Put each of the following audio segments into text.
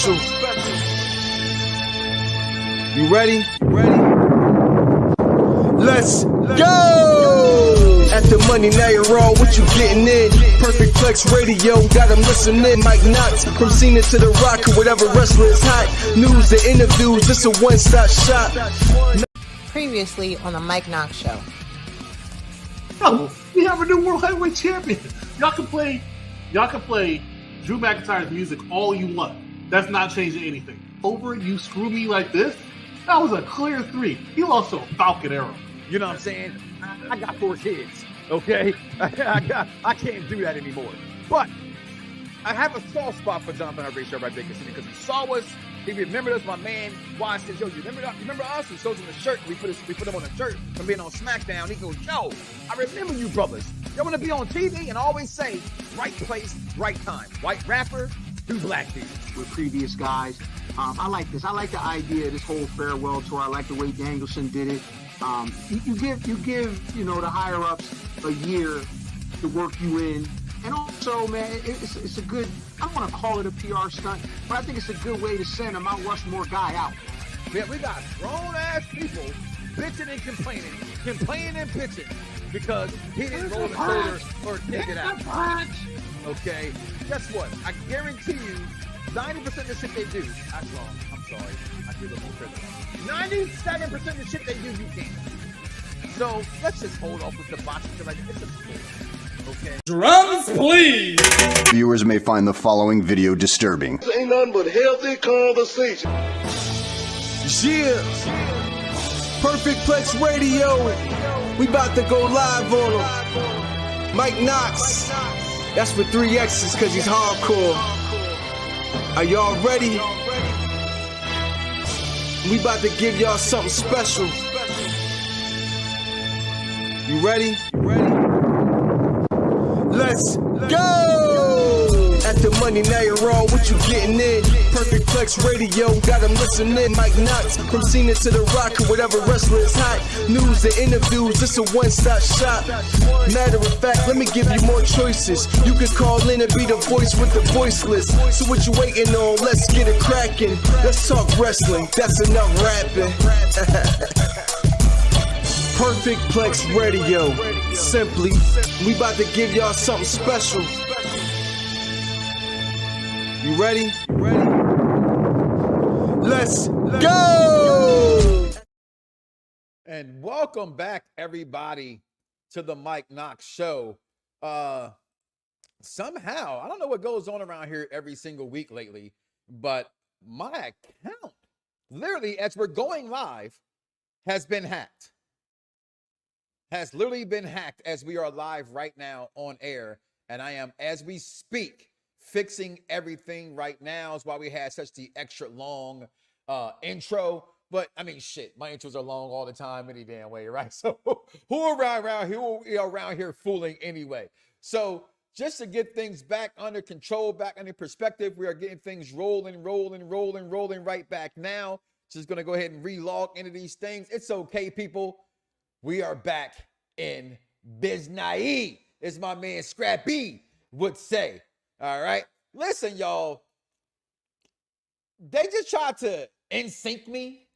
You ready? Let's go! At the money, now you're raw, what you getting in? Perfect Flex Radio, got them listening. Mike Knoxxx, from Cena to The Rock, or whatever wrestler is hot. News and interviews, this a one-stop shop. Previously on the Mike Knoxxx Show. Oh, we have a new World Heavyweight Champion. Y'all can play Drew McIntyre's music all you want. That's not changing anything. Over you screw me like this? That was a clear 3. He lost to a Falcon Arrow. You know what I'm saying? I got 4 kids, okay? I can't do that anymore. But I have a soft spot for Jonathan Horatio Rodriguez because he saw us. He remembered us. My man watched says, yo, you remember us? He shows him the shirt. We put him on a shirt from being on SmackDown. He goes, yo, I remember you brothers. Y'all want to be on TV and always say, right place, right time. White rapper, 2 black people. With previous guys. I like this. I like the idea of this whole farewell tour. I like the way Danielson did it. You give the higher ups a year to work you in, and also, man, it's a good. I don't want to call it a PR stunt, but I think it's a good way to send a Mount Rushmore guy out. Yeah, we got grown ass people bitching and complaining and bitching because he didn't roll the shoulder or take it out. Okay, guess what? I guarantee you, 90% of the shit they do, that's wrong. I'm sorry. I did a little trigger. 97% of the shit they do, you can't. So let's just hold off with the boxing right now. It's a sport. Okay. Drums, please. Viewers may find the following video disturbing. This ain't nothing but healthy conversation. Yeah. Perfect Flex Radio. We about to go live on him. Mike Knoxxx. That's with 3 X's because he's hardcore. Are y'all ready? We about to give y'all something special. You ready? Let's go! At the money, now you're raw, what you getting in? Perfect Flex Radio, got them listening. Mike Knoxxx, from Cena to The Rock, or whatever wrestler is hot. News and interviews, this a one-stop shop. Matter of fact, let me give you more choices. You can call in and be the voice with the voiceless. So what you waiting on? Let's get it cracking. Let's talk wrestling, that's enough rapping. Perfect Plex Radio. Simply, we about to give y'all something special. You ready? Let's go! And welcome back, everybody, to the Mike Knoxxx Show. Somehow, I don't know what goes on around here every single week lately, but my account, literally, as we're going live, has been hacked. Has literally been hacked as we are live right now on air. And I am, as we speak, fixing everything right now. Is why we had such the extra long intro. But I mean, shit, my intros are long all the time any damn way, right? So who around here fooling anyway? So just to get things back under control, back under perspective, we are getting things rolling right back now. Just gonna go ahead and relog into these things. It's okay, people. We are back in business, as my man Scrappy would say. All right. Listen, y'all. They just tried to in-sync me,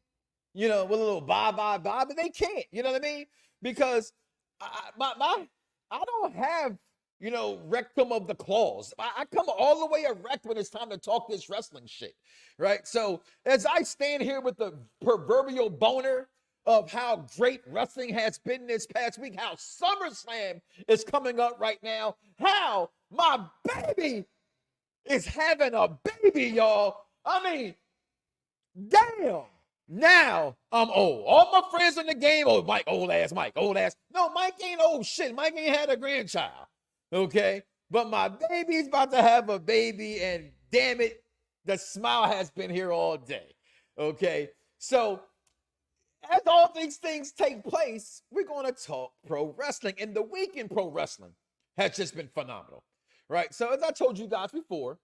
with a little bye, but they can't. You know what I mean? Because I don't have, rectum of the claws. I come all the way erect when it's time to talk this wrestling shit, right? So as I stand here with the proverbial boner of how great wrestling has been this past week, how SummerSlam is coming up right now, how my baby is having a baby, y'all. I mean, damn. Now I'm old. All my friends in the game, Mike, old ass. No, Mike ain't old shit. Mike ain't had a grandchild, okay? But my baby's about to have a baby, and damn it, the smile has been here all day, okay? So as all these things take place, we're going to talk pro wrestling. And the week in pro wrestling has just been phenomenal, right? So as I told you guys before,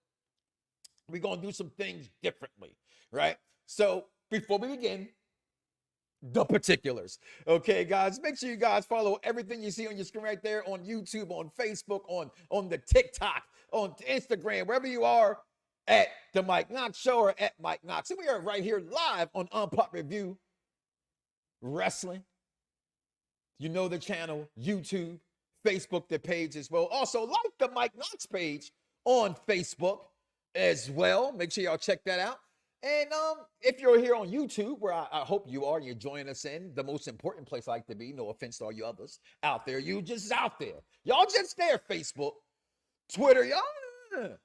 we're going to do some things differently, right? So before we begin, the particulars. Okay, guys, make sure you guys follow everything you see on your screen right there on YouTube, on Facebook, on the TikTok, on Instagram, wherever you are. at the Mike Knoxxx Show or at Mike Knoxxx. And we are right here live on Unpop Review Wrestling. You know the channel, YouTube, Facebook, the page as well. Also, like the Mike Knoxxx page on Facebook as well. Make sure y'all check that out. And if you're here on YouTube, where I hope you are, and you're joining us in the most important place I like to be, no offense to all you others out there, you just out there. Y'all just there, Facebook, Twitter, y'all.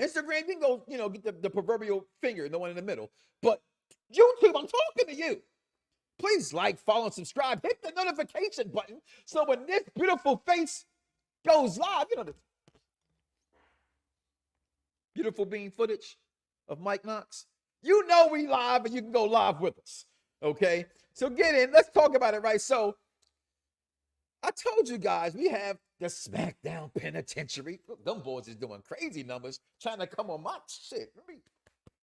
Instagram, you can go, get the proverbial finger, the one in the middle. But YouTube, I'm talking to you. Please like, follow, and subscribe. Hit the notification button so when this beautiful face goes live, the beautiful bean footage of Mike Knoxxx. You know we live and you can go live with us, okay? So get in. Let's talk about it, right? So I told you guys we have the SmackDown Penitentiary. Look, them boys is doing crazy numbers, trying to come on my shit. Let me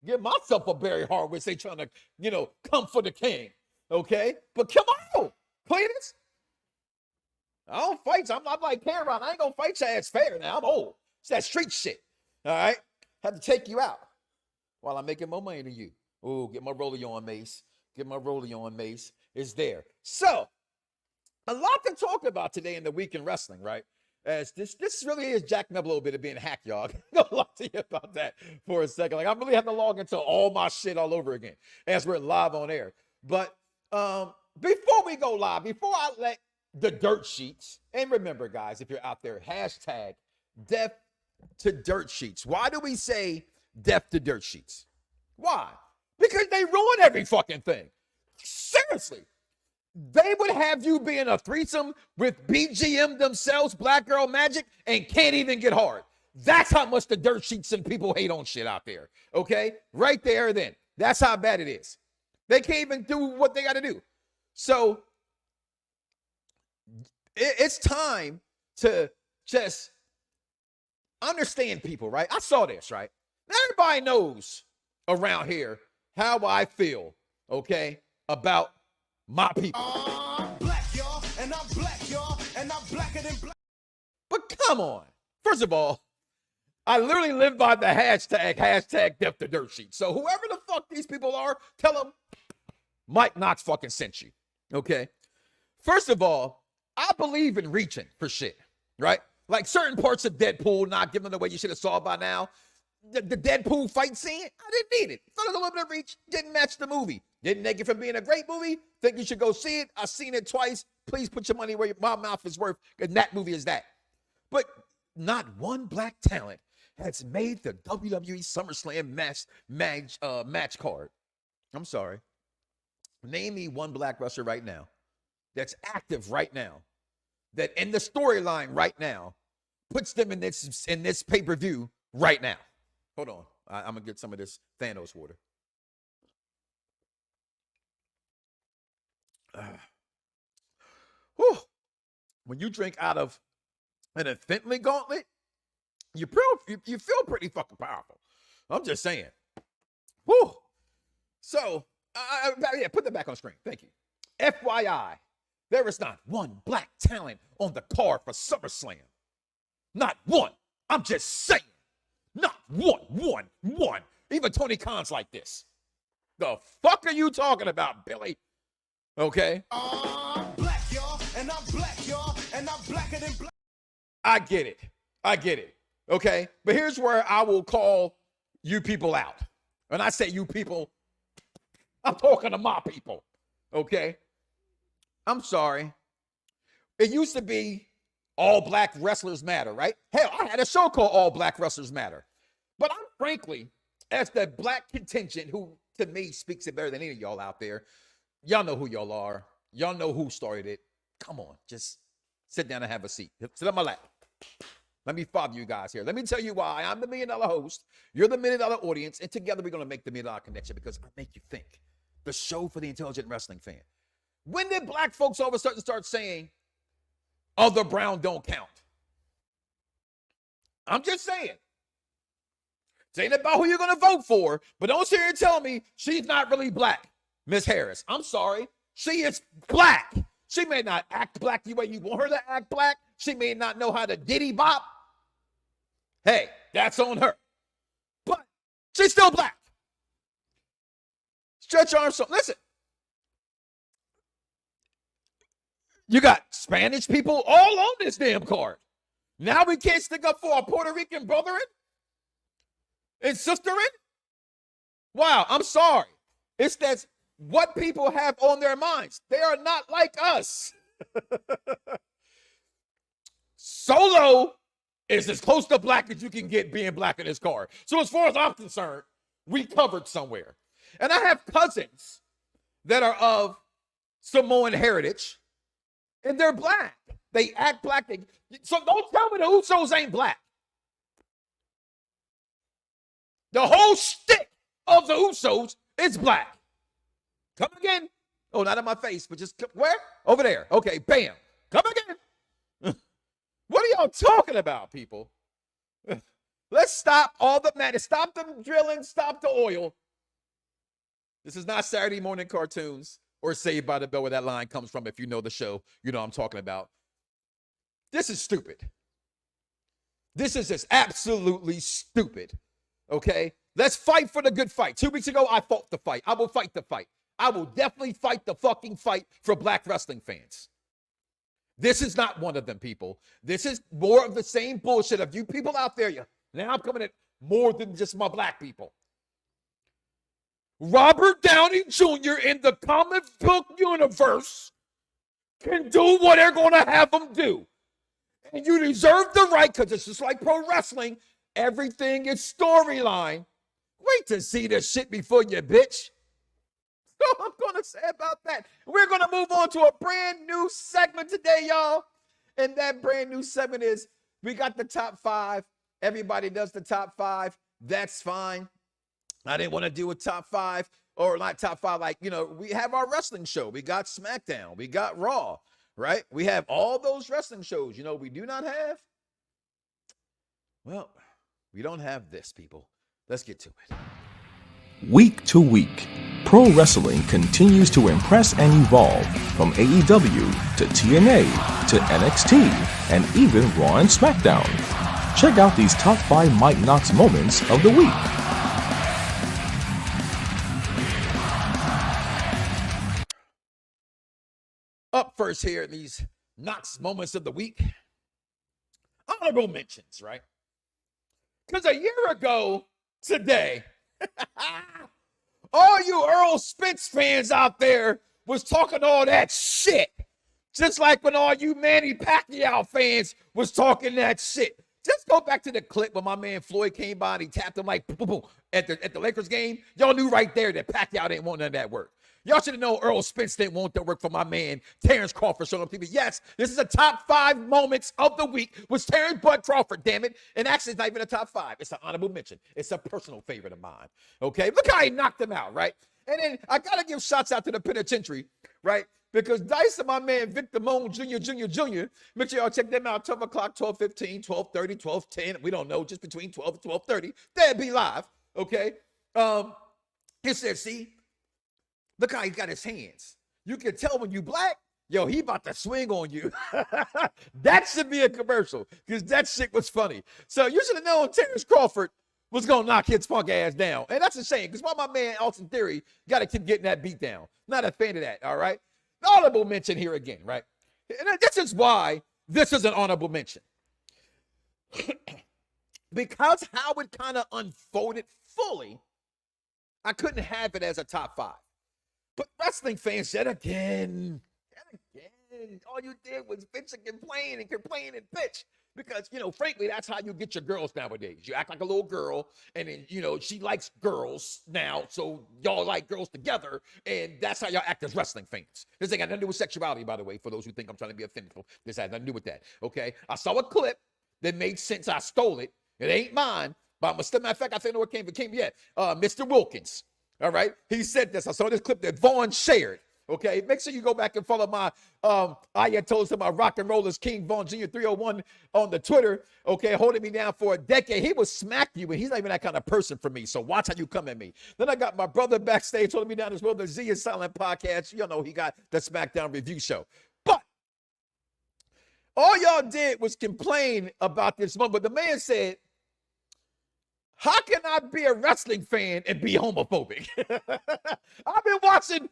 give myself a Barry Horowitz. They trying to, come for the king, okay? But come on, Cletus. I don't fight. I'm not like Cameron. I ain't going to fight your ass fair now. I'm old. It's that street shit, all right? Have to take you out while I'm making more money than you. Oh, get my rollie on, Mace. Get my rollie on, Mace. It's there. So, a lot to talk about today in the week in wrestling, right? As this really is jacking up a little bit of being hacked, y'all. I'm going to talk to you about that for a second. Like, I really have to log into all my shit all over again as we're live on air. But before we go live, before I let the dirt sheets, and remember, guys, if you're out there, hashtag death to dirt sheets. Why do we say death to dirt sheets? Why? Because they ruin every fucking thing. Seriously. They would have you be in a threesome with BGM themselves, Black Girl Magic, and can't even get hard. That's how much the dirt sheets and people hate on shit out there. Okay? Right there then. That's how bad it is. They can't even do what they got to do. So it's time to just understand people, right? I saw this, right? Everybody knows around here how I feel, okay, about my people. I'm black, y'all, and I'm black, y'all, and I'm blacker than black. But come on. First of all, I literally live by the hashtag death to dirt sheet. So whoever the fuck these people are, tell them Mike Knoxxx fucking sent you, okay? First of all, I believe in reaching for shit, right? Like certain parts of Deadpool not giving the way you should have saw by now. The Deadpool fight scene, I didn't need it. Thought it was a little bit of reach. Didn't match the movie. Didn't make it from being a great movie. Think you should go see it. I've seen it twice. Please put your money where my mouth is worth. And that movie is that. But not one black talent has made the WWE SummerSlam match card. I'm sorry. Name me one black wrestler right now that's active right now, that in the storyline right now puts them in this pay-per-view right now. Hold on. I'm going to get some of this Thanos water. When you drink out of an Infinity Gauntlet, you feel pretty fucking powerful. I'm just saying. Whew. So, yeah, put that back on screen. Thank you. FYI, there is not one black talent on the card for SummerSlam. Not one. I'm just saying. Not one. Even Tony Khan's like this. The fuck are you talking about, Billy? Okay? I'm black, y'all, and I'm black, y'all, and I'm blacker than black. I get it. Okay? But here's where I will call you people out. When I say you people, I'm talking to my people. Okay? I'm sorry. It used to be All Black Wrestlers Matter, right? Hell, I had a show called All Black Wrestlers Matter. But I'm frankly, as the black contingent who, to me, speaks it better than any of y'all out there, y'all know who y'all are. Y'all know who started it. Come on, just sit down and have a seat. Sit on my lap. Let me father you guys here. Let me tell you why I'm the $1 million host. You're the $1 million audience. And together we're going to make the $1 million connection because I make you think. The show for the intelligent wrestling fan. When did black folks all of a sudden start saying, other brown don't count? I'm just saying. It ain't about who you're going to vote for, but don't sit here and tell me she's not really black, Miss Harris. I'm sorry. She is black. She may not act black the way you want her to act black. She may not know how to diddy bop. Hey, that's on her. But She's still black. Stretch Armstrong. Listen. You got Spanish people all on this damn card. Now we can't stick up for our Puerto Rican brethren and sisterin? Wow, I'm sorry. It's that what people have on their minds. They are not like us. Solo is as close to black as you can get being black in this card. So as far as I'm concerned, we covered somewhere. And I have cousins that are of Samoan heritage, and they're black. They act black. So don't tell me the Usos ain't black. The whole shtick of the Usos is black. Come again. Oh, not in my face, but just where? Over there. Okay, bam. Come again. What are y'all talking about, people? Let's stop all the madness. Stop the drilling. Stop the oil. This is not Saturday morning cartoons or Saved by the Bell where that line comes from. If you know the show, you know what I'm talking about. This is stupid. This is just absolutely stupid. Okay? Let's fight for the good fight. 2 weeks ago, I fought the fight. I will fight the fight. I will definitely fight the fucking fight for black wrestling fans. This is not one of them, people. This is more of the same bullshit of you people out there. Now I'm coming at more than just my black people. Robert Downey Jr. in the comic book universe can do what they're going to have him do. And you deserve the right, because it's just like pro wrestling. Everything is storyline. Wait to see this shit before you bitch. That's all I'm going to say about that. We're going to move on to a brand new segment today, y'all. And that brand new segment is, we got the top 5. Everybody does the top 5. That's fine. I didn't want to do a top 5, or not top 5, like, you know, we have our wrestling show. We got SmackDown. We got Raw, right? We have all those wrestling shows. You know, we do not have, well, we don't have this, people. Let's get to it. Week to week, pro wrestling continues to impress and evolve, from AEW to TNA to NXT and even Raw and SmackDown. Check out these top 5 Mike Knoxxx moments of the week. Up first here, these Knoxxx moments of the week. Honorable mentions, right? Because a year ago today, all you Earl Spence fans out there was talking all that shit. Just like when all you Manny Pacquiao fans was talking that shit. Just go back to the clip when my man Floyd came by and he tapped him like boom, boom, boom, at the Lakers game. Y'all knew right there that Pacquiao didn't want none of that work. Y'all should have known Earl Spence didn't want that work for my man Terrence Crawford showing up TV. Yes, this is a top 5 moments of the week with Terrence Bud Crawford, damn it. And actually, it's not even a top 5. It's an honorable mention. It's a personal favorite of mine. Okay, look how he knocked him out, right? And then I got to give shots out to the penitentiary, right? Because Dice and my man Victor Moan Jr. Make sure y'all check them out. 12 o'clock, 12:15, 12:30, 12:10. We don't know, just between 12 and 12:30. They'll be live, okay? He said, see, look how he got his hands. You can tell when you black, yo, he about to swing on you. That should be a commercial, because that shit was funny. So you should have known Terrence Crawford was going to knock his punk ass down. And that's a shame, because why my man Austin Theory got to keep getting that beat down. Not a fan of that, all right? Honorable mention here again, right? And this is why this is an honorable mention. Because how it kind of unfolded fully, I couldn't have it as a top 5. But wrestling fans said again, all you did was bitch and complain and bitch. Because, you know, frankly, that's how you get your girls nowadays. You act like a little girl, and then, you know, she likes girls now, so y'all like girls together, and that's how y'all act as wrestling fans. This ain't got nothing to do with sexuality, by the way, for those who think I'm trying to be offended. This has nothing to do with that, okay? I saw a clip that made sense. I stole it. It ain't mine, but I'm still, matter of fact, I think I know where it came yet. Mr. Wilkins, all right? He said this. I saw this clip that Vaughn shared. Okay, make sure you go back and follow my Ayatollah, my Rock and Rollers King Vaughn Jr. 301 on the Twitter. Okay, holding me down for a decade. He will smack you, and he's not even that kind of person for me. So watch how you come at me. Then I got my brother backstage holding me down as well. The Z is Silent podcast. You know he got the SmackDown review show. But all y'all did was complain about this moment. But the man said, How can I be a wrestling fan and be homophobic? I've been watching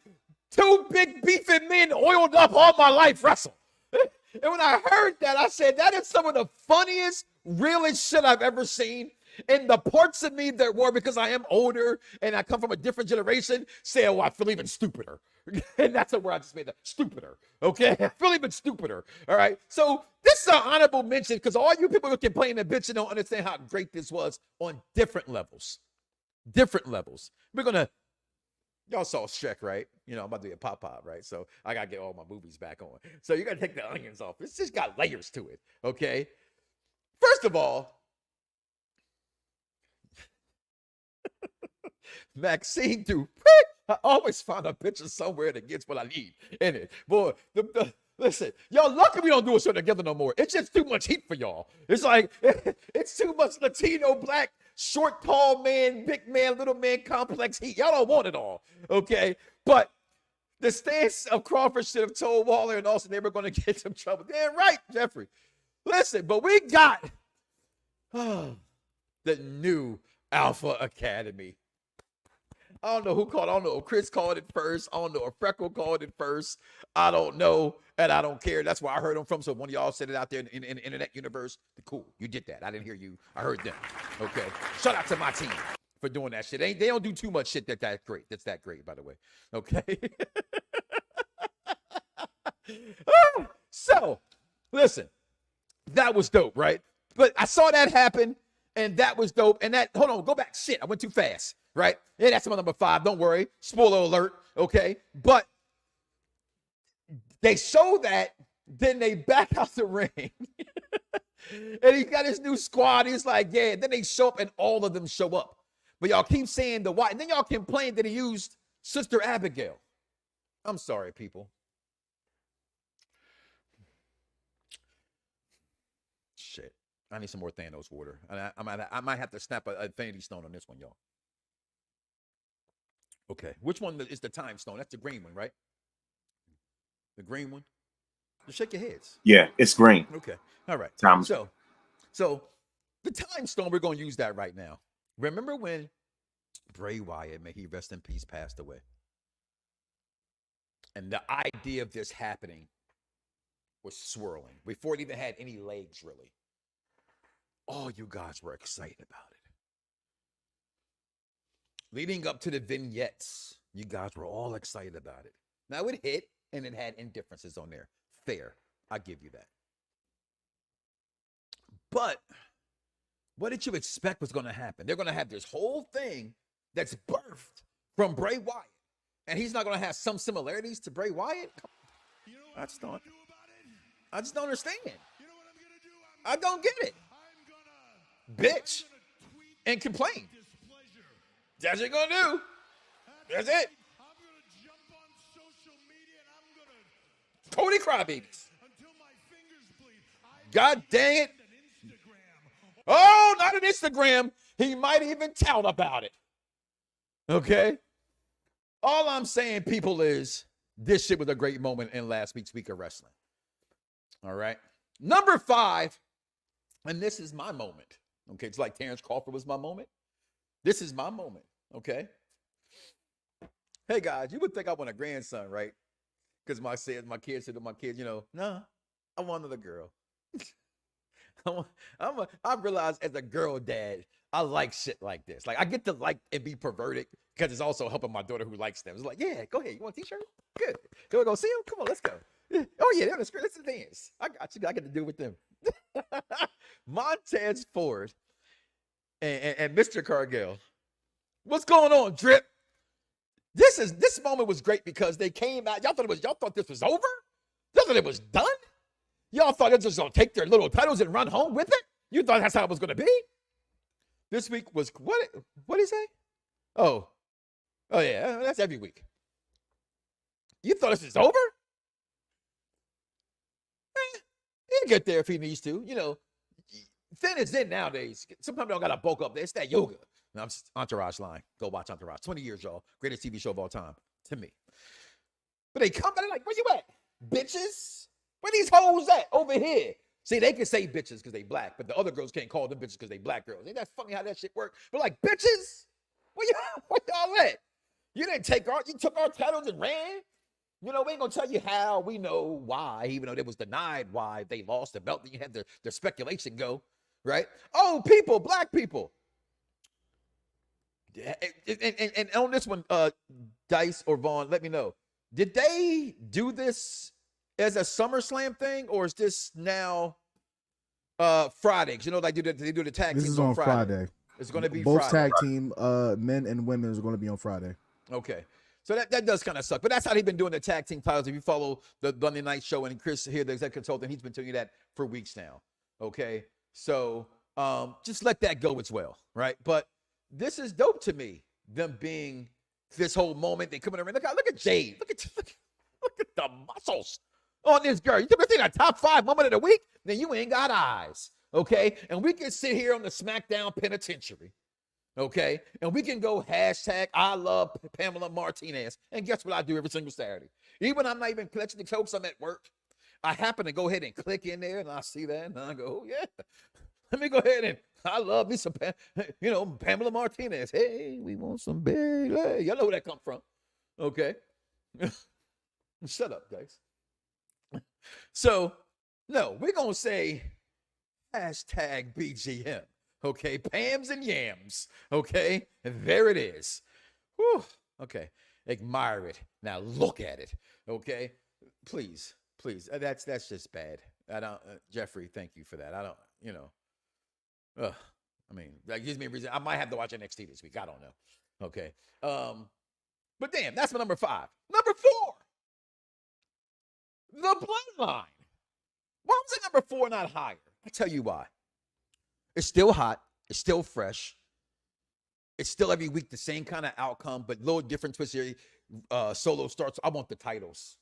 two big beefing men oiled up all my life wrestle. And when I heard that, I said, that is some of the funniest, realest shit I've ever seen. And the parts of me that were, because I am older and I come from a different generation, say, oh, I feel even stupider. And that's the word I just made, that stupider. Okay? I feel even stupider. All right? So this is an honorable mention because all you people who complain and bitch and don't understand how great this was on different levels. Different levels. We're going to, y'all saw Shrek, right? You know, I'm about to be a pop-pop, right? So I got to get all my movies back on. So you got to take the onions off. It's just got layers to it. Okay? First of all, Maxine do. I always find a picture somewhere that gets what I need in it. Boy, listen, y'all lucky we don't do a show together no more. It's just too much heat for y'all. It's like, it's too much Latino, black, short, tall man, big man, little man, complex heat. Y'all don't want it all, okay? But the stance of Crawford should have told Waller and Austin they were going to get some trouble. Damn right, Jeffrey. Listen, but we got the new Alpha Academy. I don't know who called. I don't know if Chris called it first. I don't know if Freckle called it first. I don't know, and I don't care. That's where I heard them from. So one of y'all said it out there in the internet universe. Cool, you did that. I didn't hear you. I heard them. Okay. Shout out to my team for doing that shit. They don't do too much shit that's great. That's that great, by the way. Okay. So, listen, that was dope, right? But I saw that happen, and that was dope. And that, hold on, go back. Shit, I went too fast. Right? Yeah, that's my number 5. Don't worry. Spoiler alert. Okay. But they show that, then they back out the ring. And he got his new squad. He's like, yeah. Then they show up and all of them show up. But y'all keep saying the why. And then y'all complain that he used Sister Abigail. I'm sorry, people. Shit. I need some more Thanos water. I might have to snap an Infinity Stone on this one, y'all. Okay, which one is the time stone? That's the green one, right? The green one? Just shake your heads. Yeah, it's green. Okay, all right. Time. So the time stone, we're going to use that right now. Remember when Bray Wyatt, may he rest in peace, passed away? And the idea of this happening was swirling before it even had any legs, really. All you guys were excited about it. Leading up to the vignettes, you guys were all excited about it. Now it hit, and it had indifferences on there. Fair. I give you that. But what did you expect was going to happen? They're going to have this whole thing that's birthed from Bray Wyatt. And he's not going to have some similarities to Bray Wyatt? I just don't understand. I don't get it. Bitch. And complain. That's what you're going to do. That's it. Cody crybabies. God dang it. Oh, not an Instagram. He might even tout about it. Okay? All I'm saying, people, is this shit was a great moment in last week's Week of Wrestling. All right? Number 5, and this is my moment. Okay? It's like Terrence Crawford was my moment. This is my moment. Okay? Hey, guys, you would think I want a grandson, right? Because my kids said to my kids, no, I want another girl. I realize as a girl dad, I like shit like this. Like, I get to like and be perverted because it's also helping my daughter who likes them. It's like, yeah, go ahead. You want a t-shirt? Good. You want to go see them? Come on, let's go. Oh, yeah, they're on the screen. Let's dance. I got you. I get to do with them. Montez Ford and Mr. Cargill. What's going on, Drip? This moment was great because they came out. Y'all thought this was over? Y'all thought it was done? Y'all thought it was just gonna take their little titles and run home with it? You thought that's how it was gonna be? This week was what did he say? Oh yeah, that's every week. You thought this was over? He'll get there if he needs to. Thin is in nowadays. Sometimes they don't gotta bulk up. It's that yoga. No, I'm just Entourage line. Go watch Entourage. 20 years, y'all. Greatest TV show of all time to me. But they come back like, where you at, bitches? Where these hoes at? Over here. See, they can say bitches because they black, but the other girls can't call them bitches because they black girls. Ain't that funny how that shit work? But like, bitches, where y'all at? You didn't take you took our titles and ran. You know, we ain't gonna tell you how. We know why, even though they was denied why they lost the belt. Then you had their speculation go, right? Oh, people, black people. And on this one, Dice or Vaughn, let me know. Did they do this as a SummerSlam thing, or is this now Friday? 'Cause you know, they do the tag teams. This is on Friday. It's going to be both Friday. Tag team men and women is going to be on Friday. Okay. So that does kind of suck. But that's how they've been doing the tag team titles. If you follow the Monday Night Show, and Chris here, the executive consultant, he's been telling you that for weeks now. Okay. So just let that go as well. Right. But this is dope to me, them being this whole moment. They come in the ring. Look at Jade. Look at the muscles on this girl. You ever seen a top 5 moment of the week? Then you ain't got eyes. Okay. And we can sit here on the SmackDown Penitentiary. Okay. And we can go hashtag I love Pamela Martinez. And guess what I do every single Saturday? Even when I'm not even clutching the hopes I'm at work, I happen to go ahead and click in there and I see that and I go, oh, yeah. Let me go ahead and I love me some, Pamela Martinez. Hey, we want some Bayley. Y'all know where that come from. Okay. Shut up, guys. So, no, we're going to say hashtag BGM. Okay. Pams and yams. Okay. And there it is. Whew. Okay. Admire it. Now look at it. Okay. Please. That's just bad. I don't, Jeffrey, thank you for that. I don't, I mean, that gives me a reason. I might have to watch NXT this week. I don't know. Okay. But damn, that's my number 5. Number 4, the Bloodline. Why was it number 4 not higher? I tell you why. It's still hot. It's still fresh. It's still every week the same kind of outcome, but little different twists here. Solo starts. I want the titles.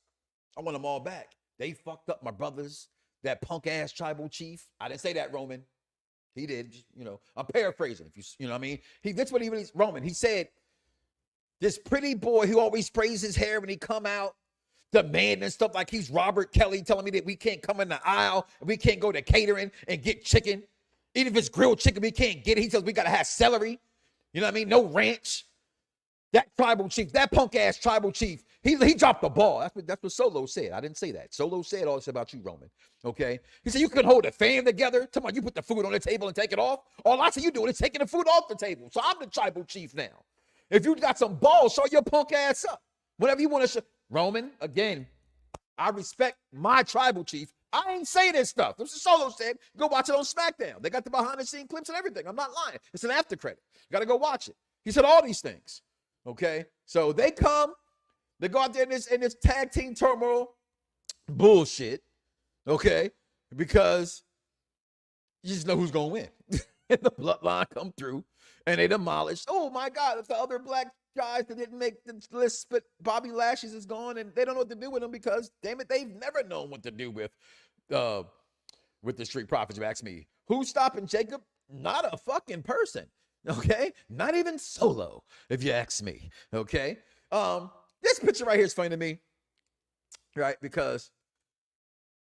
I want them all back. They fucked up my brothers. That punk ass tribal chief. I didn't say that, Roman. He did, I'm paraphrasing. If you know what I mean? That's what he really, Roman, he said, this pretty boy who always sprays his hair when he come out, demanding stuff like he's Robert Kelly, telling me that we can't come in the aisle, and we can't go to catering and get chicken. Even if it's grilled chicken, we can't get it. He tells we got to have celery. You know what I mean? No ranch. That tribal chief, that punk ass tribal chief, he dropped the ball. That's what Solo said. I didn't say that. Solo said all this about you, Roman. Okay? He said you couldn't hold a fan together. Come on, you put the food on the table and take it off. All I see you doing is taking the food off the table. So I'm the tribal chief now. If you got some balls, show your punk ass up. Whatever you want to show. Roman, again, I respect my tribal chief. I ain't say this stuff. This is Solo said. Go watch it on SmackDown. They got the behind the scene clips and everything. I'm not lying. It's an after credit. You got to go watch it. He said all these things. Okay? So they go out there in this tag team turmoil bullshit. Okay? Because you just know who's going to win. And the Bloodline come through and they demolish. Oh my God, it's the other black guys that didn't make the list, but Bobby Lashley's is gone and they don't know what to do with him because, damn it, they've never known what to do with the Street Profits. You ask me, who's stopping Jacob? Not a fucking person. Okay? Not even Solo, if you ask me. Okay? This picture right here is funny to me, right? Because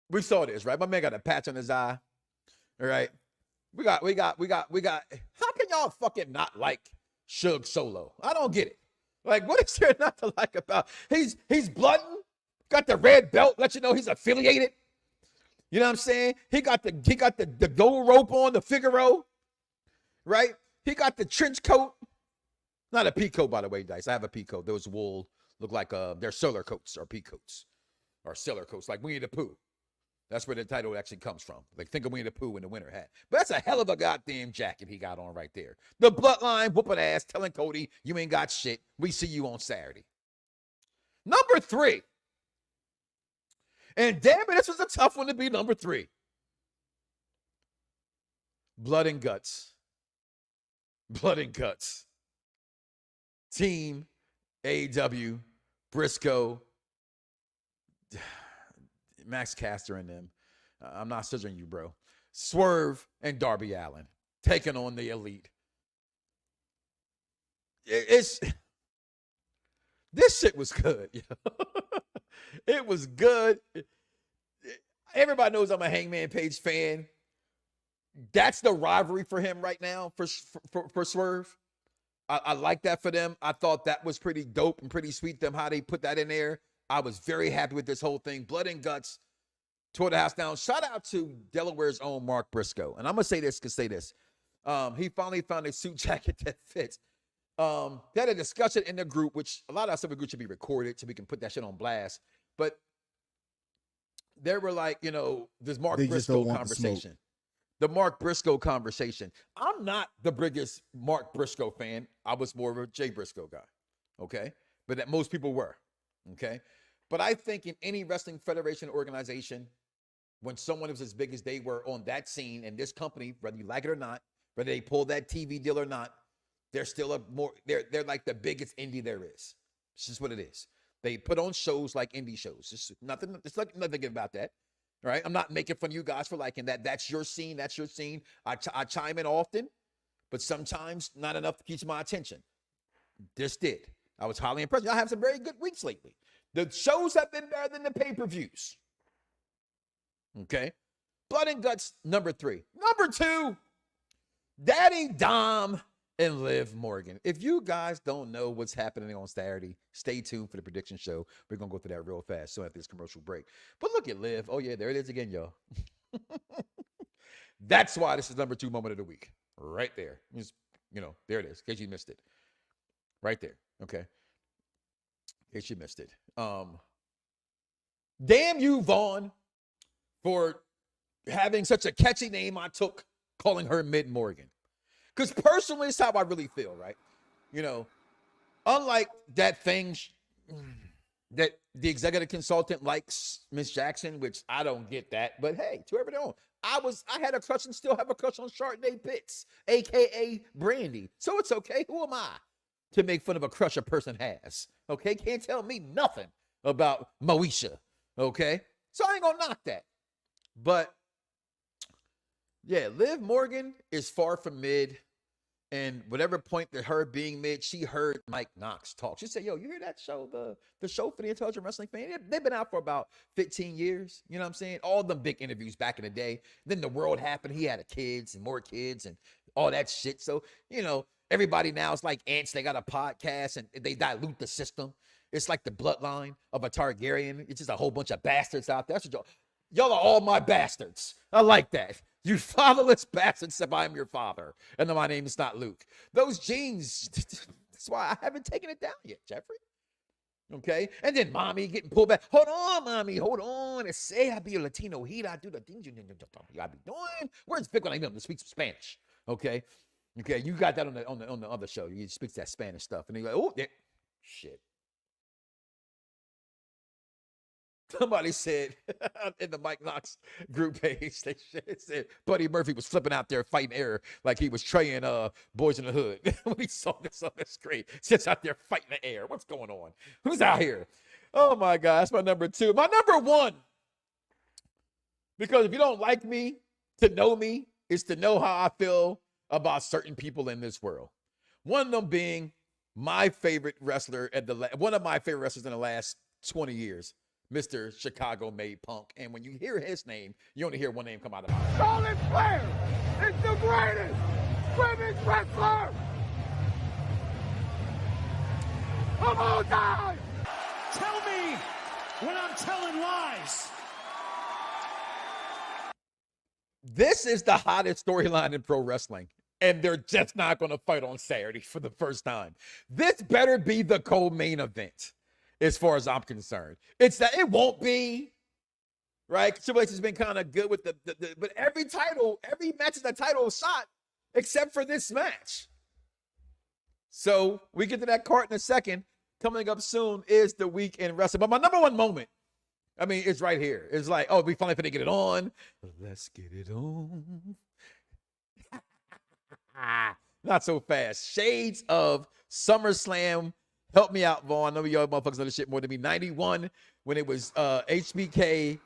we saw this, right? My man got a patch on his eye. All right. We got. How can y'all fucking not like Suge Solo? I don't get it. Like, what is there not to like about? He's blooding, got the red belt, let you know he's affiliated. You know what I'm saying? He got the gold rope on, the Figaro, right? He got the trench coat. Not a pea coat, by the way, Dice. I have a pea coat. Those wool look like they're sailor coats or pea coats or sailor coats, like Winnie the Pooh. That's where the title actually comes from. Like, think of Winnie the Pooh in the winter hat. But that's a hell of a goddamn jacket he got on right there. The Bloodline whooping ass, telling Cody, you ain't got shit. We see you on Saturday. Number 3. And damn it, this was a tough one to be number 3. Blood and Guts. Blood and Guts. Team AEW, Briscoe, Max Caster and them. I'm not scissoring you, bro. Swerve and Darby Allin taking on the Elite. This shit was good. It was good. everybody knows I'm a Hangman Page fan. That's the rivalry for him right now for Swerve. I like that for them. I thought that was pretty dope and pretty sweet, them how they put that in there. I was very happy with this whole thing. Blood and Guts tore the house down. Shout out to Delaware's own Mark Briscoe. And I'm going to say this. He finally found a suit jacket that fits. They had a discussion in the group, which a lot of our stuff in the group should be recorded so we can put that shit on blast. But they were like, this Mark Briscoe conversation. The Mark Briscoe conversation. I'm not the biggest Mark Briscoe fan. I was more of a Jay Briscoe guy. Okay. But that most people were. Okay. But I think in any wrestling federation organization, when someone is as big as they were on that scene in this company, whether you like it or not, whether they pull that TV deal or not, they're still they're like the biggest indie there is. It's just what it is. They put on shows like indie shows. It's like nothing about that. Right? I'm not making fun of you guys for liking that. That's your scene. That's your scene. I chime in often, but sometimes not enough to keep my attention. This did. I was highly impressed. I have some very good weeks lately. The shows have been better than the pay-per-views. Okay? Blood and Guts, number 3. Number 2, Daddy Dom and Liv Morgan. If you guys don't know what's happening on Saturday, stay tuned for the prediction show. We're going to go through that real fast soon after this commercial break. But look at Liv. Oh, yeah, there it is again, y'all. That's why this is number 2 moment of the week. Right there. Just, there it is, in case you missed it. Right there. Okay. In case you missed it. Damn you, Vaughn, for having such a catchy name I took calling her Mid Morgan. Because personally, it's how I really feel, right? Unlike that thing that the executive consultant likes Miss Jackson, which I don't get that, but hey, to every their own. I had a crush and still have a crush on Chardonnay Pitts, a.k.a. Brandy. So it's okay. Who am I to make fun of a crush a person has? Okay? Can't tell me nothing about Moesha. Okay? So I ain't gonna knock that. But yeah, Liv Morgan is far from mid. And whatever point that her being mid, she heard Mike Knoxxx talk. She said, yo, you hear that show, the show for the intelligent wrestling fan? They've been out for about 15 years. You know what I'm saying? All them big interviews back in the day. Then the world happened. He had kids and more kids and all that shit. So, everybody now is like ants. They got a podcast and they dilute the system. It's like the bloodline of a Targaryen. It's just a whole bunch of bastards out there. So y'all are all my bastards. I like that. You fatherless bastards, if I'm your father. And then my name is not Luke. Those genes, that's why I haven't taken it down yet, Jeffrey. Okay? And then mommy getting pulled back. Hold on, mommy. Hold on. Say I be a Latino heat. I do the things you I be doing. Where's Vic when I know to speak some Spanish? Okay? Okay, you got that on the other show. You speak that Spanish stuff. And then you're like, oh, yeah. Shit. Somebody said in the Mike Knoxxx group page, they said Buddy Murphy was flipping out there fighting air like he was traying Boys in the Hood. When he saw this on the screen, sits out there fighting the air. What's going on? Who's out here? Oh my God, that's my number 2. My number 1, because if you don't like me, to know me is to know how I feel about certain people in this world. One of them being my favorite wrestler one of my favorite wrestlers in the last 20 years. Mr. Chicago Made Punk. And when you hear his name, you only hear one name come out of my mouth. Charlotte Flair is the greatest women's wrestler of all time. Tell me when I'm telling lies. This is the hottest storyline in pro wrestling. And they're just not going to fight on Saturday for the first time. This better be the co-main event. As far as I'm concerned, it's that it won't be right. Triple H has been kind of good with but every match is a title shot except for this match. So we get to that card in a second. Coming up soon is the week in wrestling. But my number 1 moment, it's right here. It's like, oh, we finally finna get it on. Let's get it on. Not so fast. Shades of SummerSlam. Help me out, Vaughn. I know y'all motherfuckers know this shit more than me. 91, when it was HBK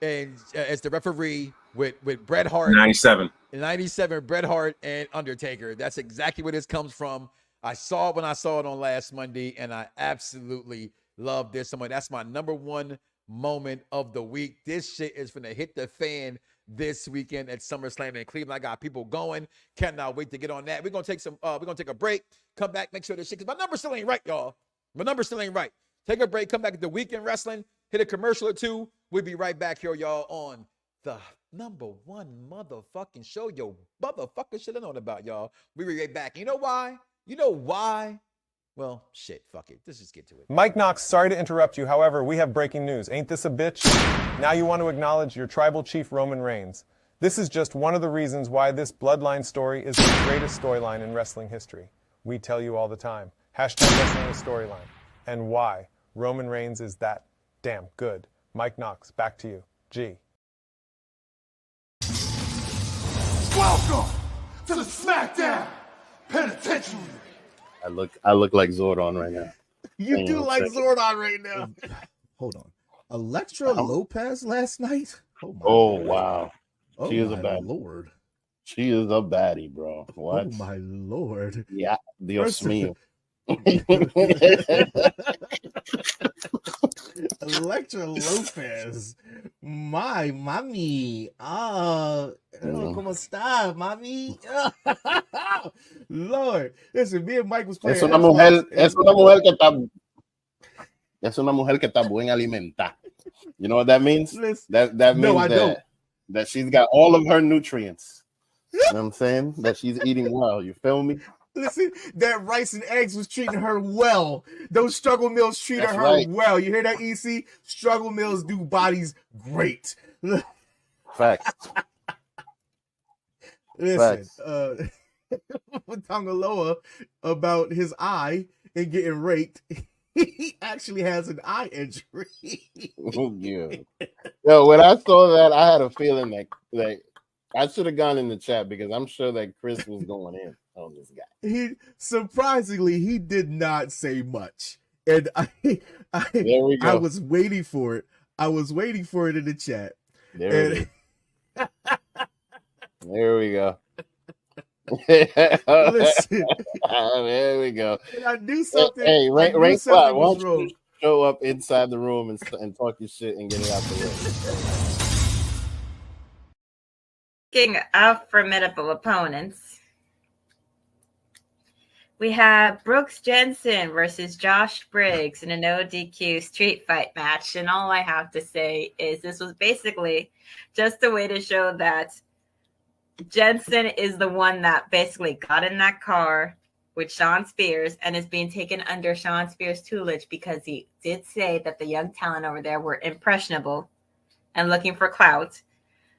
and as the referee with Bret Hart. 97. 97, Bret Hart and Undertaker. That's exactly where this comes from. I saw it when I saw it on last Monday, and I absolutely love this. That's my number 1 moment of the week. This shit is gonna hit the fan this weekend at SummerSlam in Cleveland. I got people going. Cannot wait to get on that. We're gonna take a break. Come back, make sure this shit, because my number still ain't right, y'all. My number still ain't right. Take a break, come back at the Weekend Wrestling, hit a commercial or two. We'll be right back here, y'all, on the number one motherfucking show your motherfucker should have known about, y'all. We'll be right back. You know why? You know why? Well, shit, fuck it. Let's just get to it. Mike Knoxxx, sorry to interrupt you. However, we have breaking news. Ain't this a bitch? Now you want to acknowledge your tribal chief, Roman Reigns. This is just one of the reasons why this Bloodline story is the greatest storyline in wrestling history. We tell you all the time. Hashtag wrestling is storyline. And why Roman Reigns is that damn good. Mike Knoxxx, back to you. G. Welcome to the SmackDown Penitentiary. I look like Zordon right now. You do like Zordon right now. Hold on. Elektra Lopez last night? Oh wow. Oh, She is a my baddie. Lord. She is a baddie, bro. What? Oh, my Lord. Yeah, Dios mío. Elektra Lopez. My mami. ¿Cómo está, mami? Lord. Listen, me and Mike was playing. Es una mujer que está buen alimentada. You know what that means? That means that she's got all of her nutrients. You know what I'm saying? That she's eating well. You feel me? Listen, that rice and eggs was treating her well. Those struggle meals treated That's her right. well. You hear that, EC? Struggle meals do bodies great. Facts. Listen, Tongaloa about his eye and getting raped. He actually has an eye injury. Oh, yeah. Yo, when I saw that, I had a feeling that I should have gone in the chat because I'm sure that Chris was going in on this guy. He surprisingly he did not say much, and I was waiting for it. I was waiting for it in the chat. There we go. Listen, there we go. I knew something. Hey, Rain Spot, why don't wrong. you show up inside the room and talk your shit and get it out the way? Speaking of formidable opponents, we have Brooks Jensen versus Josh Briggs in a no DQ street fight match. And all I have to say is this was basically just a way to show that Jensen is the one that basically got in that car with Sean Spears and is being taken under Sean Spears' tutelage because he did say that the young talent over there were impressionable and looking for clout.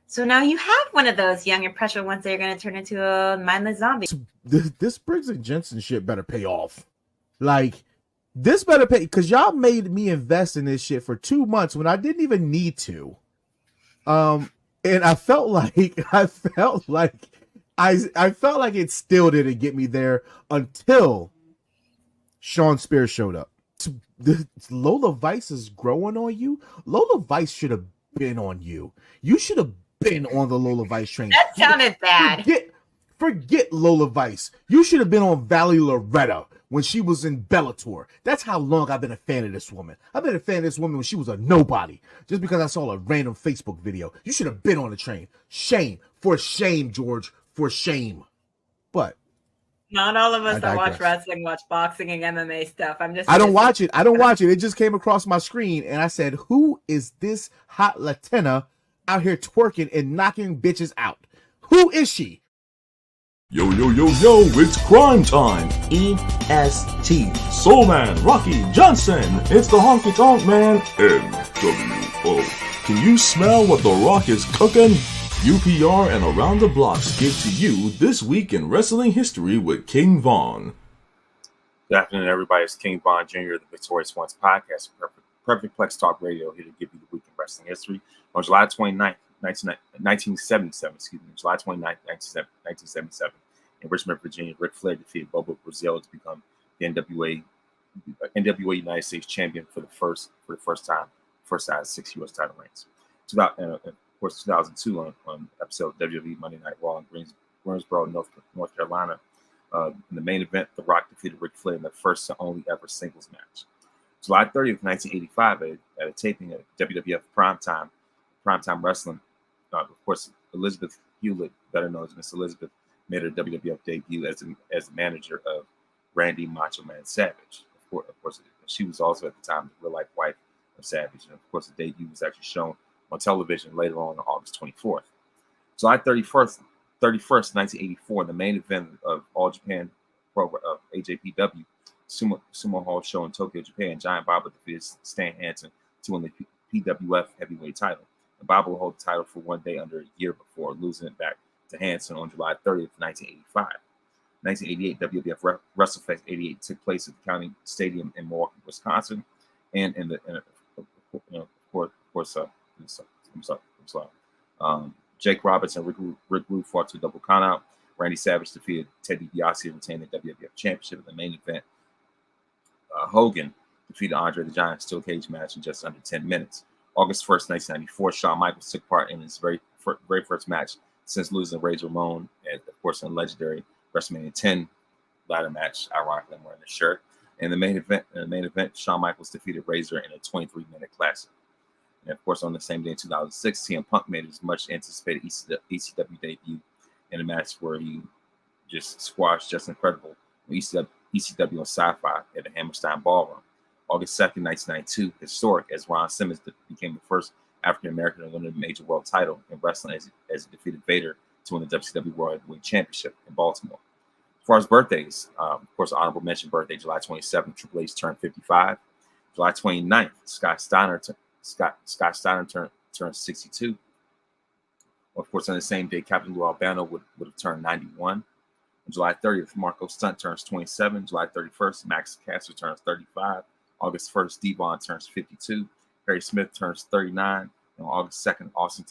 So now you have one of those young impressionable ones that are going to turn into a mindless zombie. This Briggs and Jensen shit better pay off. Like, this better pay, because y'all made me invest in this shit for 2 months when I didn't even need to. And I felt like it still didn't get me there until Sean Spears showed up. Lola Vice is growing on you. Lola Vice should have been on you. You should have been on the Lola Vice train. That sounded bad. Forget Lola Vice. You should have been on Valley Loretta when she was in Bellator. That's how long I've been a fan of this woman. I've been a fan of this woman when she was a nobody. Just because I saw a random Facebook video. You should have been on the train. Shame. For shame, George. For shame. But not all of us that watch wrestling watch boxing and MMA stuff. I don't watch it. It just came across my screen and I said, who is this hot Latina out here twerking and knocking bitches out? Who is she? Yo, it's crime time. EST. Soul Man, Rocky Johnson. It's the Honky Tonk Man, NWO. Can you smell what The Rock is cooking? UPR and Around the Blocks give to you This Week in Wrestling History with King Von. Good afternoon, everybody. It's King Von Jr., the Victorious Ones podcast, Perfect Plex Talk Radio, here to give you the week in wrestling history. On July 29th, 1977, July 29th, 1977, in Richmond, Virginia, Ric Flair defeated Bobo Brazil to become the NWA United States champion for the first time out of 6 U.S. title reigns. Of course, 2002 on episode of WWE Monday Night Raw in Greensboro, North Carolina. In the main event, The Rock defeated Ric Flair in the first and only ever singles match. July 30th, 1985, at a taping of WWF Primetime Wrestling. Of course, Elizabeth Hewlett, better known as Miss Elizabeth, made her WWF debut as the manager of Randy Macho Man Savage. Of course, she was also at the time the real-life wife of Savage. And of course, the debut was actually shown on television later on August 24th. July 31st, 1984, the main event of All Japan program of AJPW Sumo Hall show in Tokyo, Japan. Giant Baba defeated Stan Hansen to win the PWF heavyweight title. And Baba will hold the title for 1 day under a year before losing it back to Hansen on July 30th, 1985. 1988, WWF WrestleFest 88 took place at the County Stadium in Milwaukee, Wisconsin, and Jake Roberts and Rick Rude fought to a double countout. Randy Savage defeated Ted DiBiase and retained the WWF Championship in the main event. Hogan defeated Andre the Giant steel cage match in just under 10 minutes. August 1st, 1994, Shawn Michaels took part in his very first match since losing Razor Ramon, and of course, in legendary WrestleMania 10 ladder match. Ironically, I'm wearing this shirt. In the main event, Shawn Michaels defeated Razor in a 23-minute classic. And of course, on the same day in 2006, CM Punk made his much anticipated ECW debut in a match where he just squashed Just Incredible ECW on Sci-Fi at the Hammerstein Ballroom. August 2nd, 1992, historic as Ron Simmons became the first African American to win a major world title in wrestling as he defeated Vader to win the WCW World Heavyweight Championship in Baltimore. As far as birthdays, of course, honorable mention birthday, July 27th, Triple H turned 55. July 29th, Scott Steiner turned 62. Of course, on the same day, Captain Lou Albano would have turned 91. On July 30th, Marco Stunt turns 27. July 31st, Max Caster turns 35. August 1st, Devon turns 52. Perry Smith turns 39. And on August 2nd, Austin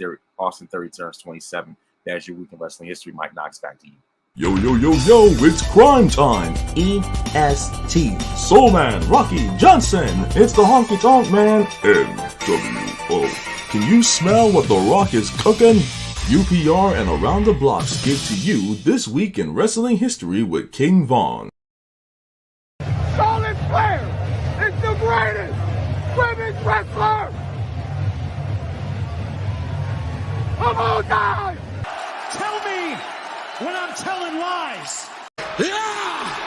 Theory turns 27. That's your week in wrestling history. Mike Knoxxx, back to you. Yo, it's crime time. EST. Soul Man, Rocky Johnson. It's the Honky Tonk Man. NWO. Can you smell what The Rock is cooking? UPR and Around the Blocks give to you This Week in Wrestling History with King Von. Charlotte Flair is the greatest women's wrestler of all time. Tell me when I'm telling lies. Yeah!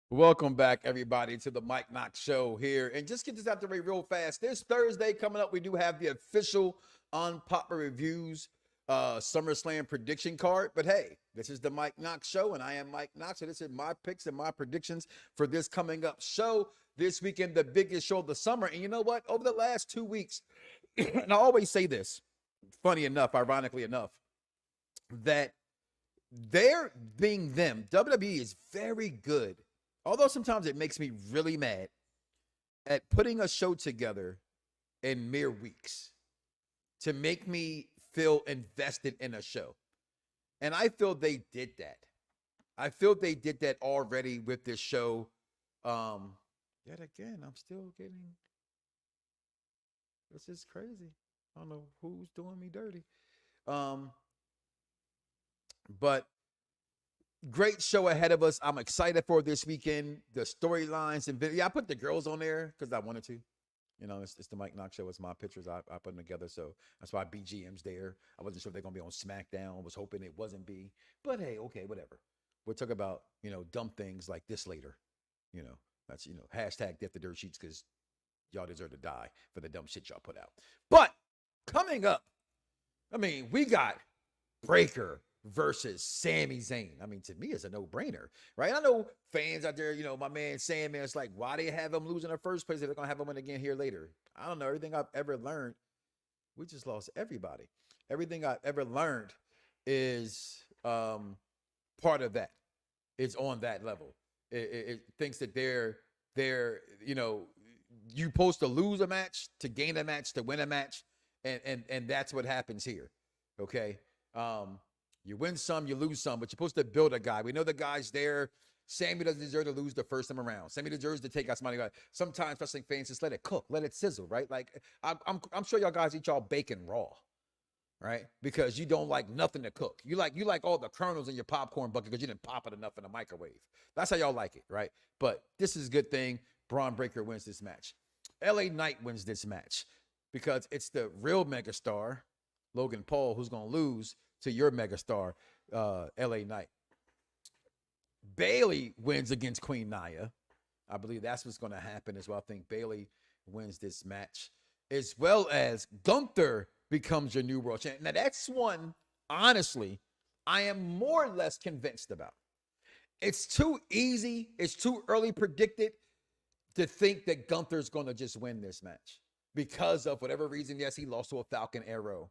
Welcome back, everybody, to the Mike Knoxxx Show here. And just get this out the way real fast. This Thursday coming up, we do have the official Unpopular Reviews SummerSlam prediction card. But hey, this is the Mike Knoxxx Show, and I am Mike Knoxxx. So this is my picks and my predictions for this coming up show. This weekend, the biggest show of the summer. And you know what? Over the last 2 weeks, and I always say this, funny enough, ironically enough, that they're being them. WWE is very good, although sometimes it makes me really mad, at putting a show together in mere weeks to make me feel invested in a show. And I feel they did that. I feel they did that already with this show. Yet again, I'm still getting, this is crazy. I don't know who's doing me dirty. But great show ahead of us. I'm excited for this weekend. The storylines and video. I put the girls on there because I wanted to. You know, it's the Mike Knoxxx Show. It's my pictures. I put them together. So that's why BGM's there. I wasn't sure if they're going to be on SmackDown. I was hoping it wasn't B. But hey, okay, whatever. We'll talk about, dumb things like this later. That's, hashtag Death to Dirt Sheets because y'all deserve to die for the dumb shit y'all put out. But coming up, we got Breaker versus Sami Zayn. To me, it's a no-brainer, right? I know fans out there, my man Sami, it's like, why they have him lose in the first place if they're going to have him win again here later? I don't know. Everything I've ever learned, we just lost everybody. Everything I've ever learned is part of that. It's on that level. It thinks that they're you're supposed to lose a match, to gain a match, to win a match, and that's what happens here, okay? You win some, you lose some, but you're supposed to build a guy. We know the guy's there. Sami doesn't deserve to lose the first time around. Sami deserves to take out somebody. Sometimes wrestling fans just let it cook, let it sizzle, right? Like I'm sure y'all guys eat y'all bacon raw. right? Because you don't like nothing to cook. You like all the kernels in your popcorn bucket because you didn't pop it enough in the microwave. That's how y'all like it, right? But this is a good thing. Braun Breaker wins this match. LA Knight wins this match because it's the real megastar, Logan Paul, who's going to lose to your megastar, LA Knight. Bayley wins against Queen Nia. I believe that's what's going to happen as well. I think Bayley wins this match, as well as Gunther becomes your new world champion. Now, that's one, honestly, I am more or less convinced about. It's too easy. It's too early predicted to think that Gunther's going to just win this match because of whatever reason. Yes, he lost to a Falcon Arrow,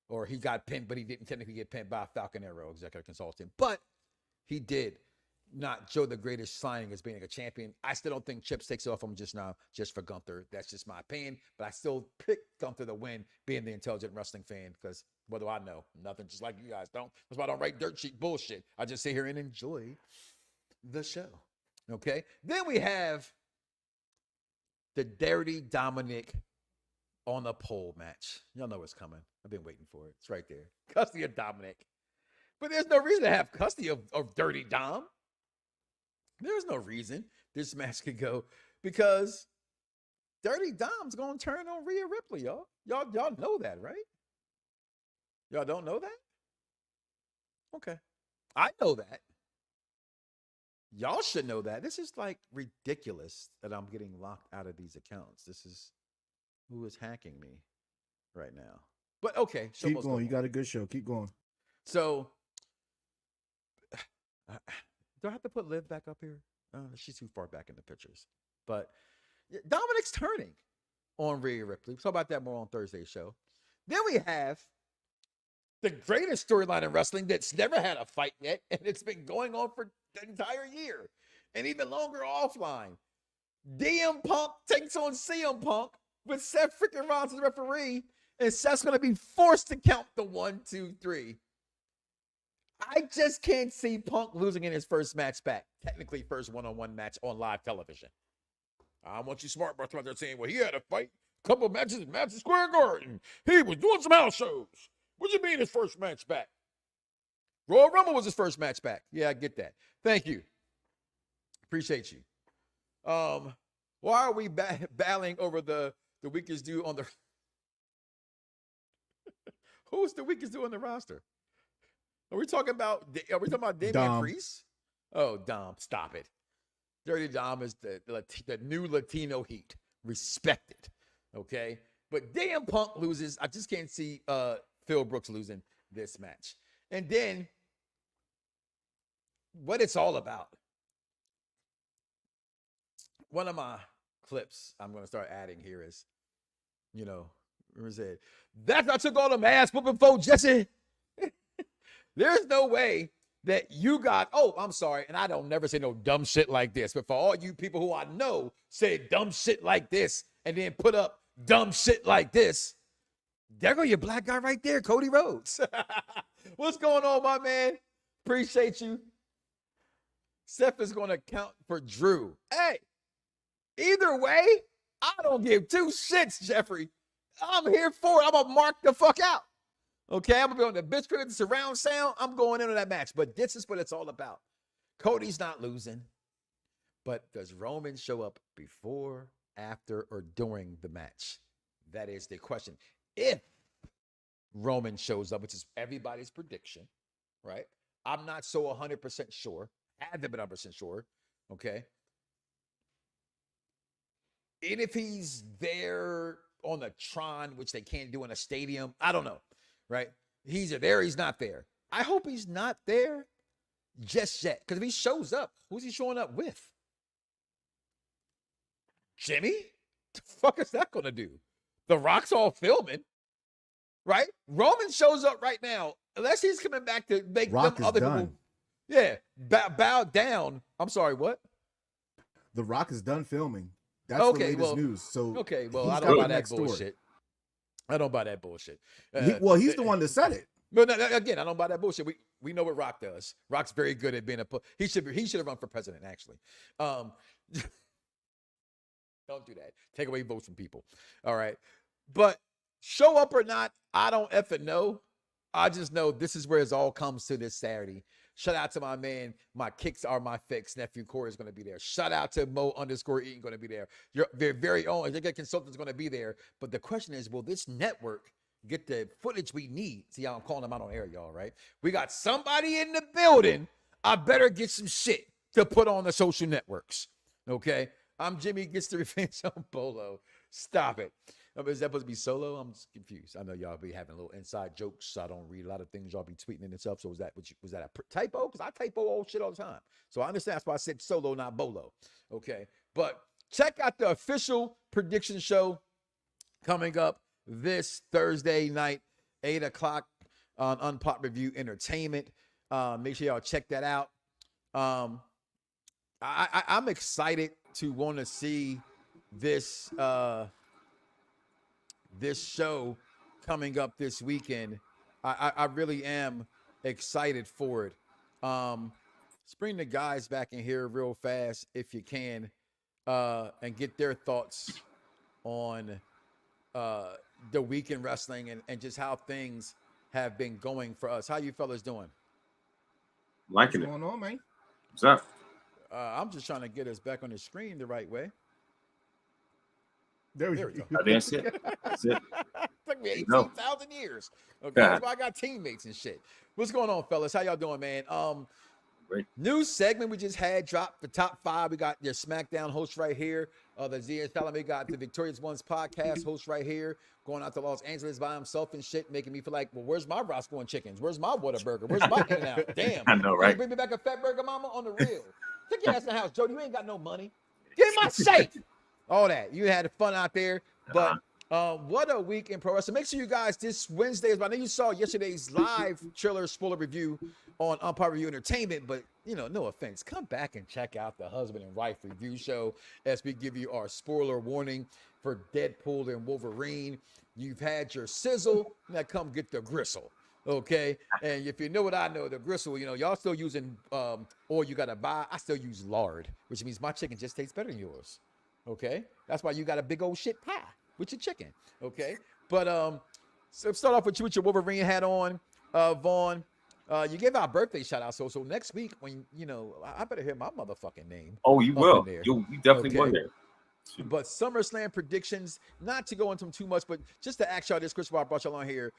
or he got pinned, but he didn't technically get pinned by a Falcon Arrow executive consultant. But he did not show the greatest signing as being a champion. I still don't think Chips takes off him just now, just for Gunther. That's just my opinion. But I still pick Gunther to win, being the intelligent wrestling fan, because what do I know? Nothing, just like you guys don't. That's why I don't write dirt sheet bullshit. I just sit here and enjoy the show. Okay? Then we have the Dirty Dominic on the pole match. Y'all know what's coming. I've been waiting for it. It's right there. Custody of Dominic. But there's no reason to have custody of Dirty Dom. There's no reason this match could go, because Dirty Dom's going to turn on Rhea Ripley, y'all. Y'all know that, right? Y'all don't know that? Okay. I know that. Y'all should know that. This is like ridiculous that I'm getting locked out of these accounts. This is who is hacking me right now. But okay. Keep going. You got a good show. Keep going. So, do I have to put Liv back up here? She's too far back in the pictures. But Dominic's turning on Rhea Ripley. We'll talk about that more on Thursday's show. Then we have the greatest storyline in wrestling that's never had a fight yet, and it's been going on for the entire year, and even longer offline. DM Punk takes on CM Punk with Seth freaking Rollins as the referee, and Seth's going to be forced to count the 1, 2, 3. I just can't see Punk losing in his first match back. Technically, first one-on-one match on live television. I want you smart about there saying, well, he had a fight, a couple of matches in Madison Square Garden. He was doing some house shows. What do you mean his first match back? Royal Rumble was his first match back. Yeah, I get that. Thank you. Appreciate you. Why are we battling over the weakest dude on the... Who's the weakest dude on the roster? Are we talking about Damian Priest? Oh, Dom, stop it. Dirty Dom is the new Latino heat. Respect it. Okay? But DM Punk loses. I just can't see Phil Brooks losing this match. And then what it's all about. One of my clips I'm going to start adding here is, where is it? That's I took all them ass whooping for Jesse. There's no way that you got, I'm sorry, and I don't never say no dumb shit like this, but for all you people who I know say dumb shit like this and then put up dumb shit like this, there go your black guy right there, Cody Rhodes. What's going on, my man? Appreciate you. Seth is going to count for Drew. Hey, either way, I don't give two shits, Jeffrey. I'm here for it. I'm going to mark the fuck out. Okay, I'm going to be on the bitch crib, the surround sound. I'm going into that match. But this is what it's all about. Cody's not losing. But does Roman show up before, after, or during the match? That is the question. If Roman shows up, which is everybody's prediction, right? I'm not so 100% sure. I haven't been 100% sure. Okay. And if he's there on the Tron, which they can't do in a stadium, I don't know. Right? He's there, he's not there. I hope he's not there just yet. Because if he shows up, who's he showing up with? Jimmy? The fuck is that going to do? The Rock's all filming. Right? Roman shows up right now. Unless he's coming back to make Rock them other done. people. Yeah. Bow down. I'm sorry, what? The Rock is done filming. That's the latest news. So I don't buy that bullshit. I don't buy that bullshit. He's the one that said it. But again, I don't buy that bullshit. We know what Rock does. Rock's very good at being he should have run for president, actually. Don't do that. Take away votes from people. All right. But show up or not, I don't effing know. I just know this is where it all comes to this Saturday. Shout out to my man, my kicks are my fix. Nephew Corey is going to be there. Shout out to Mo_Eaton going to be there. Your very own consultant is going to be there. But the question is, will this network get the footage we need? See how I'm calling them out on air, y'all, right? We got somebody in the building. I better get some shit to put on the social networks. Okay? I'm Jimmy Gets the Revenge on Bolo. Stop it. Is that supposed to be solo? I'm just confused. I know y'all be having little inside jokes. So I don't read a lot of things y'all be tweeting and stuff. So was that a typo? Because I typo old shit all the time. So I understand that's why I said solo, not bolo. Okay. But check out the official prediction show coming up this Thursday night, 8 o'clock on Unpop Review Entertainment. Make sure y'all check that out. I'm excited to want to see this this show coming up this weekend. I really am excited for it. Let's bring the guys back in here real fast if you can, and get their thoughts on the week in wrestling and just how things have been going for us. How you fellas doing? Liking it. What's going on, man? What's up? I'm just trying to get us back on the screen the right way. There we go. That's it. That's it. Took me 18,000 years. Okay, that's why I got teammates and shit. What's going on, fellas? How y'all doing, man? Great. New segment we just had dropped the top 5. We got your SmackDown host right here. The Zia Salami got the Victorious Ones podcast host right here, going out to Los Angeles by himself and shit, making me feel like, well, where's my Roscoe and Chickens? Where's my Whataburger? Where's my In-N-Out? Damn. I know, right? Can you bring me back a fat burger, mama, on the real? Take your ass in the house, Jody. You ain't got no money. Get in my safe. All that. You had fun out there. But what a week in pro wrestling. Make sure you guys, this Wednesday, I know you saw yesterday's live trailer spoiler review on Umpire Review Entertainment, but, you know, no offense, come back and check out the Husband and Wife review show as we give you our spoiler warning for Deadpool and Wolverine. You've had your sizzle, now come get the gristle. Okay, and if you know what I know, the gristle, you know, y'all still using oil you gotta buy. I still use lard, which means my chicken just tastes better than yours. Okay, that's why you got a big old shit pie with your chicken. Okay, but so start off with you with your Wolverine hat on, Vaughn. You gave our birthday shout out, so next week when you know, I better hear my motherfucking name. Oh, you will. You definitely will there. But SummerSlam predictions, not to go into them too much, but just to ask y'all this, Chris, why I brought y'all on here,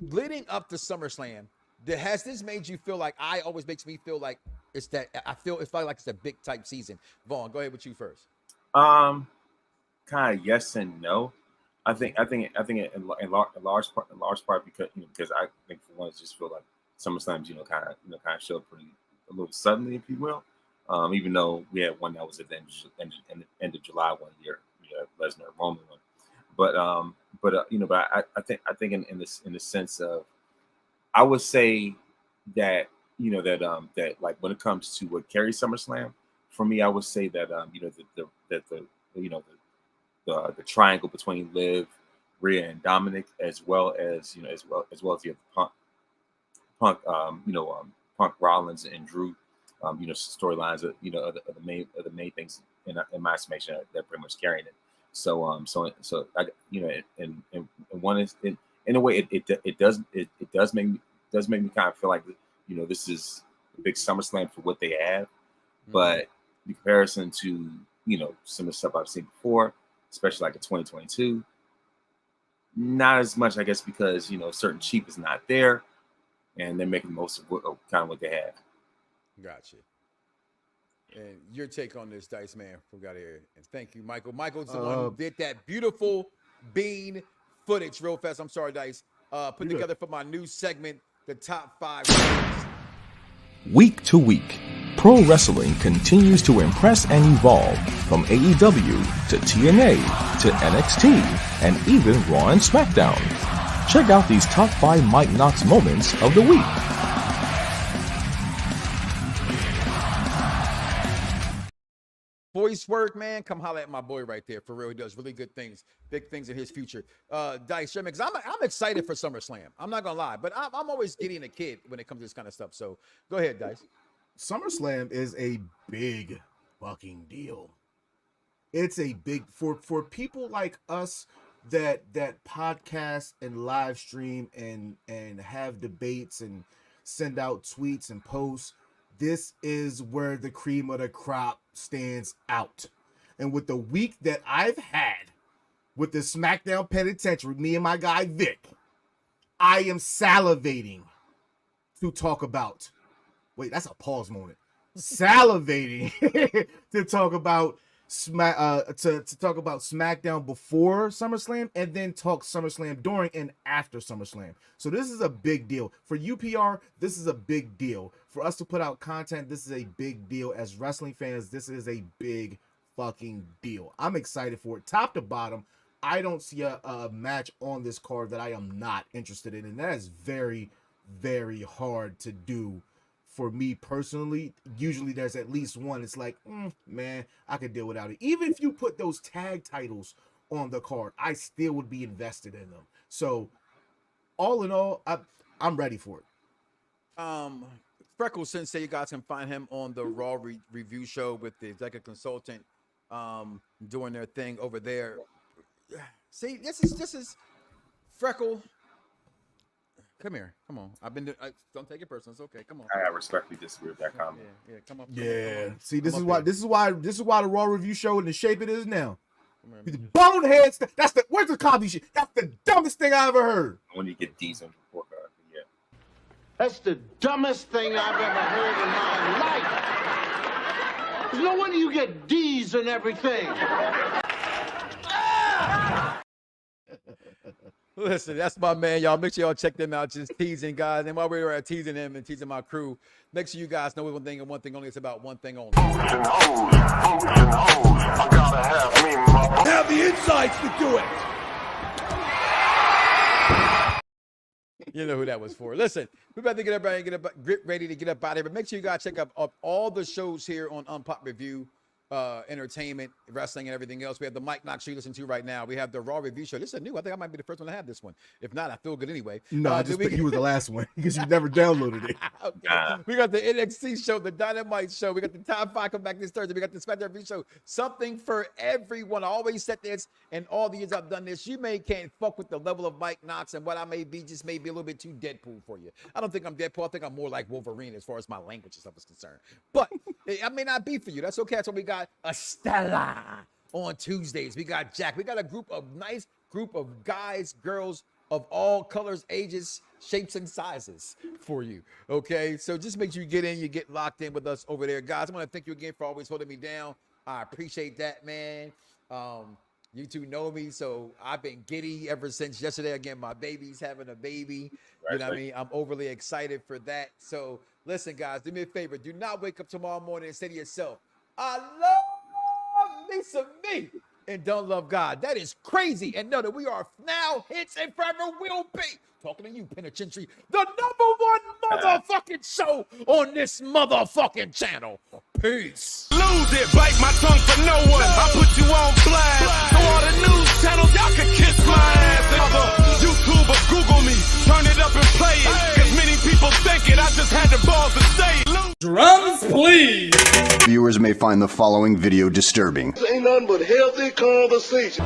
leading up to SummerSlam, has this made you feel like, always makes me feel like it's that, it's like it's a big type season. Vaughn, go ahead with you first. Kind of yes and no. I think in large part because I think for one, I just feel like SummerSlam's kind of showed a little suddenly, if you will. Even though we had one that was at the end of July one year, Lesnar Roman one, but I think in the sense of, I would say that that like when it comes to what carries SummerSlam, for me, I would say that the triangle between Liv, Rhea, and Dominic, as well as you have Punk, Punk, Rollins, and Drew. Storylines are the main things in my estimation that pretty much carrying it. So I, and one is in a way it does make me kind of feel like this is a big SummerSlam for what they have, but in comparison to some of the stuff I've seen before, especially like in 2022, not as much, I guess, because certain cheap is not there, and they're making the most of what they have. Gotcha. And your take on this, Dice Man, from got here. And thank you, Michael. Michael's the one who did that beautiful bean footage real fast. I'm sorry, Dice. Put together for my new segment, the top 5. Week to week, pro wrestling continues to impress and evolve, from AEW to TNA to NXT and even Raw and SmackDown. Check out these top 5 Mike Knoxxx moments of the week. Voice work, man. Come holler at my boy right there. For real, he does really good things, big things in his future. Dice, because I'm excited for SummerSlam. I'm not gonna lie, but I'm always getting a kid when it comes to this kind of stuff. So go ahead, Dice. SummerSlam is a big fucking deal. It's a big for people like us that podcast and live stream and have debates and send out tweets and posts, this is where the cream of the crop stands out. And with the week that I've had with the SmackDown Penitentiary, me and my guy Vic, I am salivating to talk about. Wait, that's a pause moment. Salivating to talk about to talk about SmackDown before SummerSlam and then talk SummerSlam during and after SummerSlam. So this is a big deal. For UPR, this is a big deal. For us to put out content, this is a big deal. As wrestling fans, this is a big fucking deal. I'm excited for it. Top to bottom, I don't see a match on this card that I am not interested in. And that is very, very hard to do for me personally. Usually there's at least one. It's like, man, I could deal without it. Even if you put those tag titles on the card, I still would be invested in them. So all in all, I'm ready for it. Freckles Sensei, you guys can find him on the Raw review show with the executive consultant doing their thing over there. See, this is Freckle. Come here. Come on. Don't take it personal. It's okay. Come on. I respectfully disagree with that comment. Yeah. Come on. Yeah. See, this is why the Raw review show in the shape it is now. The boneheads. Where's the Cosby shit? That's the dumbest thing I ever heard. When you get D's on the report card, yeah. That's the dumbest thing I've ever heard in my life. There's no wonder you get D's and everything. Listen, that's my man, y'all. Make sure y'all check them out. Just teasing, guys. And while we were teasing him and teasing my crew, make sure you guys know one thing and one thing only. It's about one thing only. Boots and hoes. I gotta have me, mama. Have the insights to do it. You know who that was for. Listen, we about to get everybody get ready to get up out of here. But make sure you guys check out all the shows here on Unpop Review. Entertainment, wrestling, and everything else. We have the Mike Knoxxx Show you listen to right now. We have the Raw review show. This is new. I think I might be the first one to have this one. If not, I feel good anyway. No, I just think you were the last one because you never downloaded it. Okay. We got the NXT show, the Dynamite show. We got the Top 5 come back this Thursday. We got the SmackDown review show. Something for everyone. I always said this, and all the years I've done this, you can't fuck with the level of Mike Knoxxx and what I may be, just maybe a little bit too Deadpool for you. I don't think I'm Deadpool. I think I'm more like Wolverine as far as my language and stuff is concerned. But I may not be for you. That's okay. That's why we got a Stella on Tuesdays. We got Jack. We got a nice group of guys, girls of all colors, ages, shapes, and sizes for you. Okay, so just make sure you get in, you get locked in with us over there, guys. I want to thank you again for always holding me down. I appreciate that, man. You two know me, so I've been giddy ever since yesterday. Again, my baby's having a baby. You know what I mean? I'm overly excited for that. So listen, guys, do me a favor. Do not wake up tomorrow morning and say to yourself, I love me some me and don't love God. That is crazy. And know that we are now, hits, and forever will be. Talking to you, Penitentiary, the #1 motherfucking show on this motherfucking channel. Peace. Lose it, bite my tongue for no one. I put you on blast. So all the news channels, y'all can kiss my ass. Other YouTubers, Google me, turn it up and play it. Cause many people think it, I just had the balls to say it. Drums, please. Viewers may find the following video disturbing. This ain't nothing but healthy conversation.